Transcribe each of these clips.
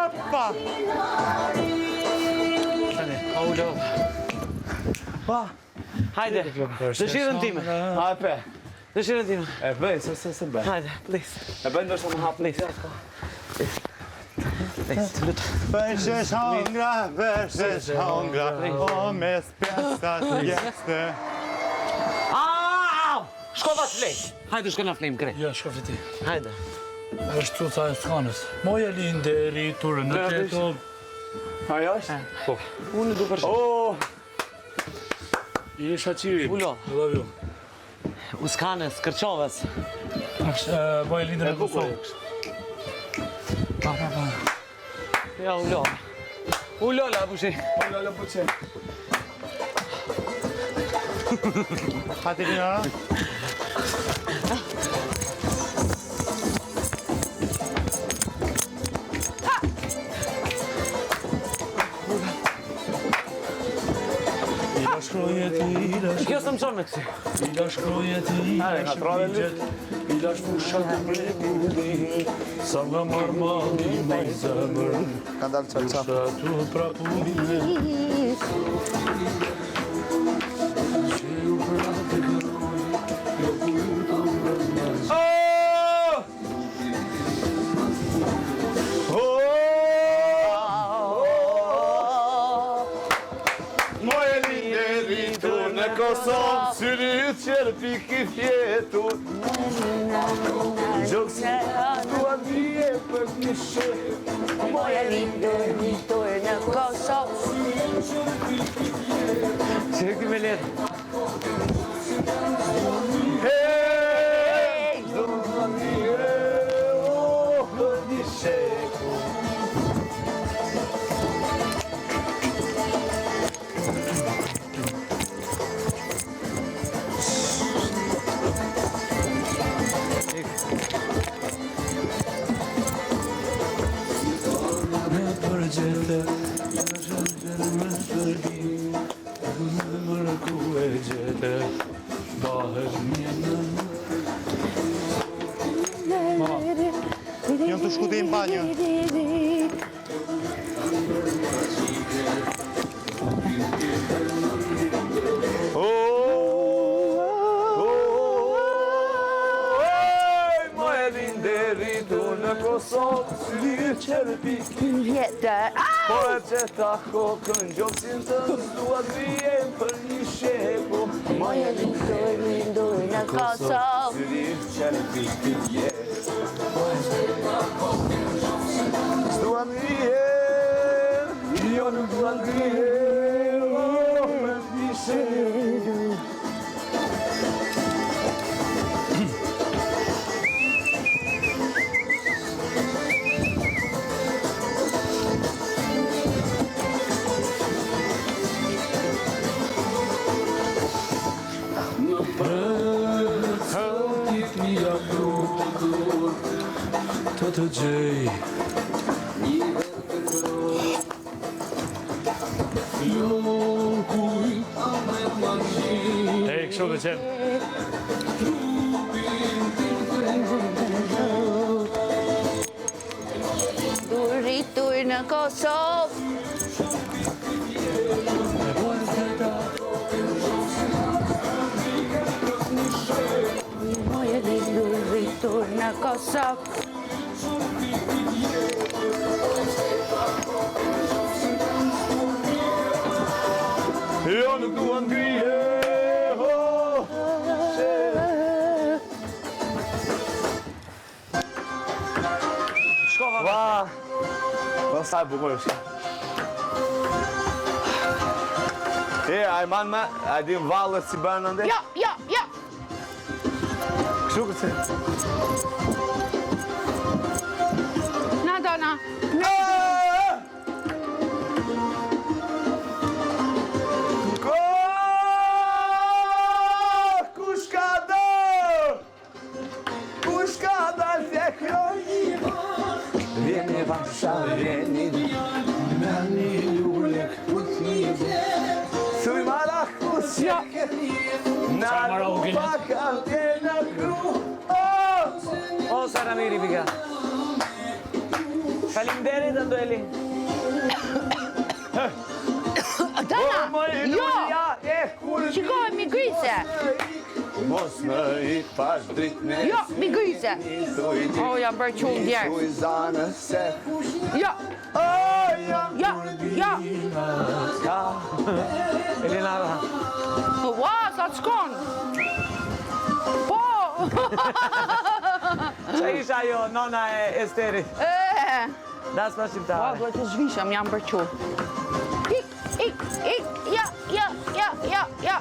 Opa! Aulo. Pa! Hajde, dëshirën time. Hajpe! Dëshirën time. E bëj, se bëj. Hajde, please. E bëj ndoshta më hap. Please. Please, lutë. Përshësh hongra, o mes pjesat jeste. Au! Shko va të flej. Hajde, shko na flejmë, krej. Ja, shko fiti. Hajde. Është tu tha e skanës. Moja linde rritur në teto. Ajo është? Po. Unë du përshë. Oh! I shaqiri. Ulo. Love you. Uskanës, Kërqovës. Moja linde në Kosovë. Pa. Ja, ulo. Ulo, la bushi. Ola la buçe. Katerina? Ila shkroje ti, ila Kjo së më qonë me kësi. ila shkroje ti, ila shkrojet, ila shpushat të mrekulli, sa nga marmani më i zemër, Ka dalë qa. shatu prapurime. Që ju prate këroj, jo puto mërmës. Moje linde rritur në Kosovë, syrit qërë piki fjetur. Gjokësi tua dhije për një shërë. Moja linde rritur në Kosovë. Që këti me letë. Hey! Tua dhije, oh, për një shërë. Me përgjete, në me përdi, në mërku e gjete, bahet mjene. Jam të shkuti në banjë. Moje linde rritur në Kosovë, syrit qërë piki. Vjetër. Po e që ta kokën, gjokësin të zdua dhije për një sheku. Moja linde rritur në Kosovë. Syrit qërë piki jetë. Zdua dhije, jo nuk dua dhije, oh, me një sheku. Të gjej Ej, kështu të qenë Rritur në Kosovë. Moja linde rritur në Kosovë. Jo nuk dua ngrije, oh, Shkova me. va. Po sa e bukur është. A i man me, a di më valët si bërë në ndë? Jo. Kështu këtë Na dona. Kush ka dërë? Kush ka dalë fjekroj? Vjeni vasha, vjeni me një lullek. Thuj marak kusjake, na nuk paka tjena kru. O, Saramiri, pika. Faleminderit Andueli. Dana, jo, shikoj, mi gryse. Mos më ik pash dritë në Jo, mi gryse. O, jam bërë qunë djerë. Thuj zanë se Jo, jo, jo. Elinara. Ua, sa të shkon. Po. Qa isha ajo, nona e Esterit? Das pa Ua, shqiptare. duhet të zhvishëm, jam bërë qunë. Ik, ja, ja, ja, ja, ja.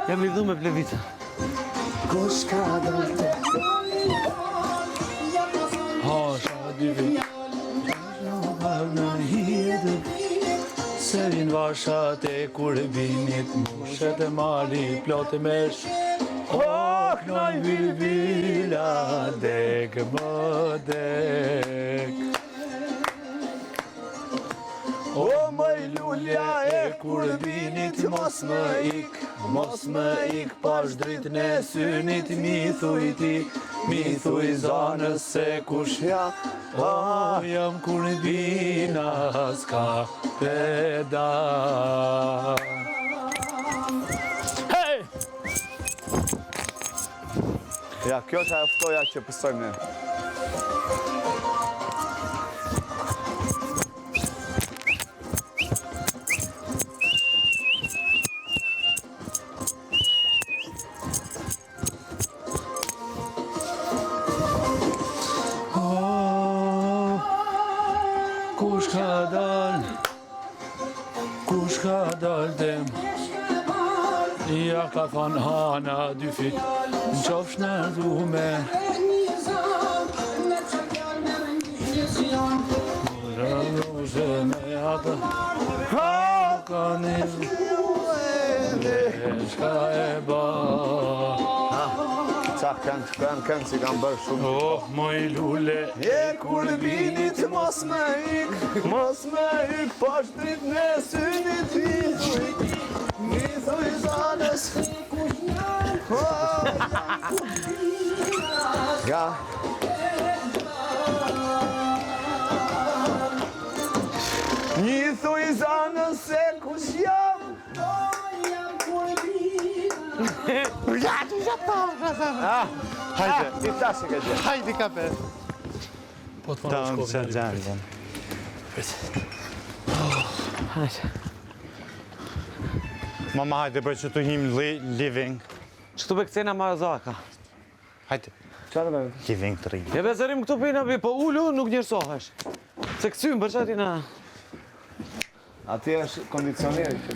Jam lidhu me plevica. kush ka dëllë Hasha dy vit në hidë Serin vashat e kurbinit Mushet e mali plotë mesh Oh, knoj bilbila Dek më dek O, mëj lulja e kurbinit Mos më ik Pash dritën e synit Mi thuj ti Mi thuj zanës se kush ja O, jam kurbina Ska peda Hey! Ja, kjo është ajo ftoja që pësojmë ne. Kush ka dal dem Ja ka than hana dy fit Në qofsh në dhume Rënushe me atë Ka një Shka e ba Qa kanë që kanë bërë shumë. Oh, moj lule E kurbinit mos më ik pash dritë në synit Mi thuj zanës Ja Mi thuj zanës se kush jam Hajde, Ti tash e ke gjë. hajde kape. Po të Ta marrë unë që gjarë. Hajde. Mama, hajde për që të him living. Qëtu be këcena ma zaka. Hajde, Çfarë më? living të rinj. Je bezerim këtu pina bi, po ullu nuk njërsohesh. Se këcym për qati na... Ati është kondicioneri që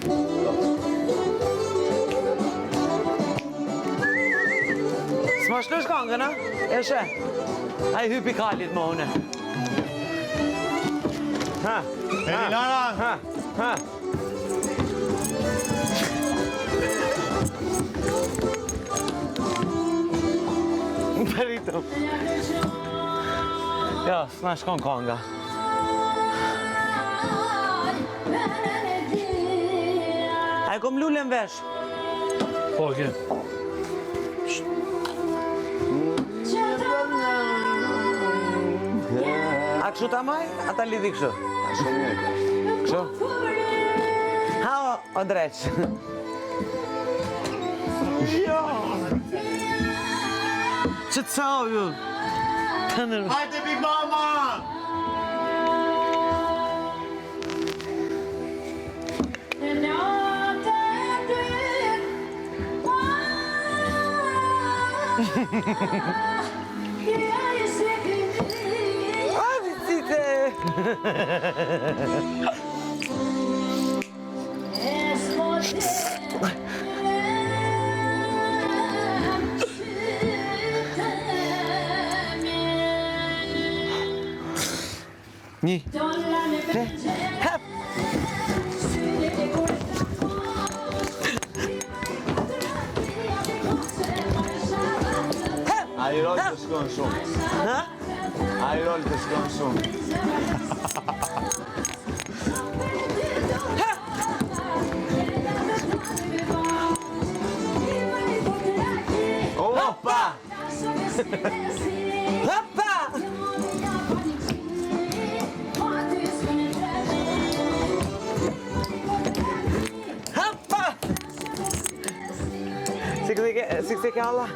S'ma shlesh kangën, a? E she. A i hypi kalit më une. Ha, Elinara! ha, ha. Perito. Ja, s'na shkon kanga. A i kom lullën vesh. Po, ke A kështu ta maj? A ta lidhi kështu? shumë mirë. Kështu? Ha, o dreq. Jo! Që të sao ju? Hajde, Big Mama! A, visite! Një, tre, hep! A i rol të shkon shumë. Ha? A i rol të shkon shumë. si këse ka Allah.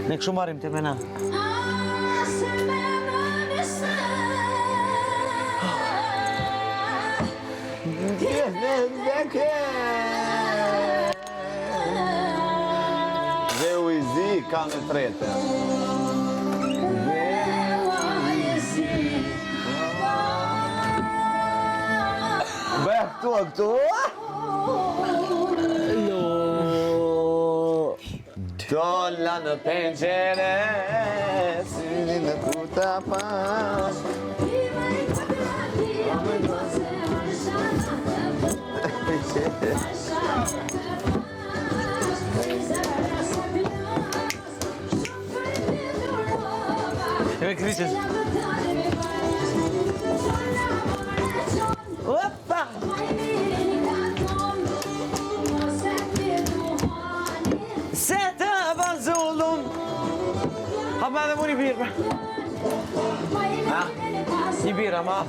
Ne kështu marim të mena. Dhe u i zi ka në trete. Be, këtu. Dolla në penqere, syni në kuta pas. E me kryqës. Opa! Se të bazullum. Ha me dhe mu një birë. Ha? Një birë, ma.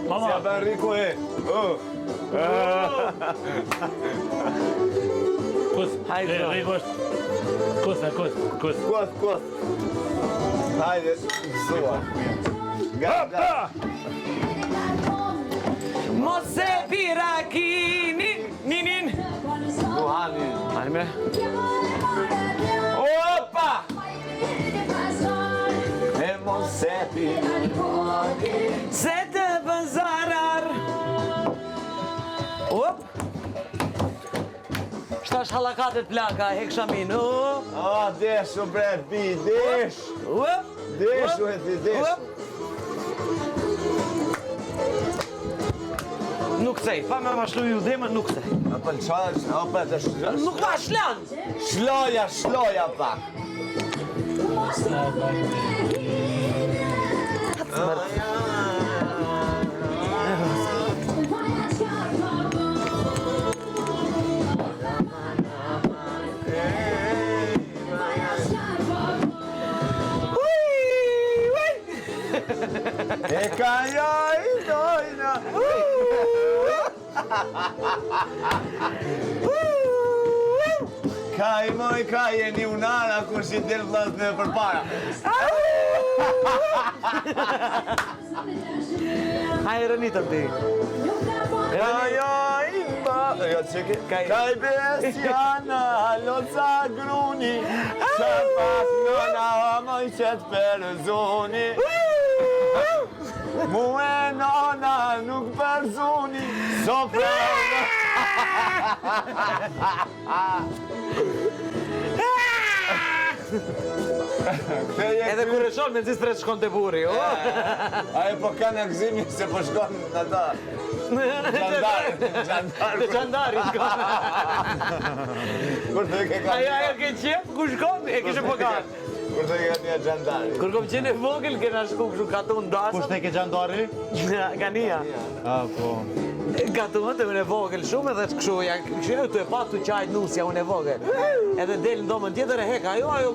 Mama. Si bën Riku e. Kus, Hajde, Riku është. Kus. Hajde, zua. Ga. Mos e pirakini, ninin. Duhani. Hajme. Opa! E mos e pirakini. Se të bëzarar. Op! Shtash halakatet plaka, hek shamin. Op! Desh u bre, bi, desh. Op! Desh u e ti, desh. Op! Nuk cej, pa me ma shlu ju dhemën, nuk cej. Apo në qash, apo të shloja. Nuk ma shlan! Shloja pak. E ka ja i dojna. Kaj moj, kaj e një unara kur shi del vlasë në përpara. Hajde rënitëm ti. Kaj besjana, loca gruni, që pas nëna amoj qëtë përzoni. Mu e nona nuk përzoni, sofra. Edhe kur e shon me nëzis tre shkon të buri, o? Aje po ka në gzimi se po shkon në ta. Të qandari shkon. Kur të ke ka Aja ke qep, ku shkon, e kishe po kanë. Kur të ke një gjandari. Kur kom qenë e vogël, kena shku kështu katun dasët. Kush te ke gjandari? Gania. Po. Katun të unë e vogël shumë edhe kështu, ja kështu të e patu qajt nusja unë e vogël. Edhe del në domën tjetër e heka, ajo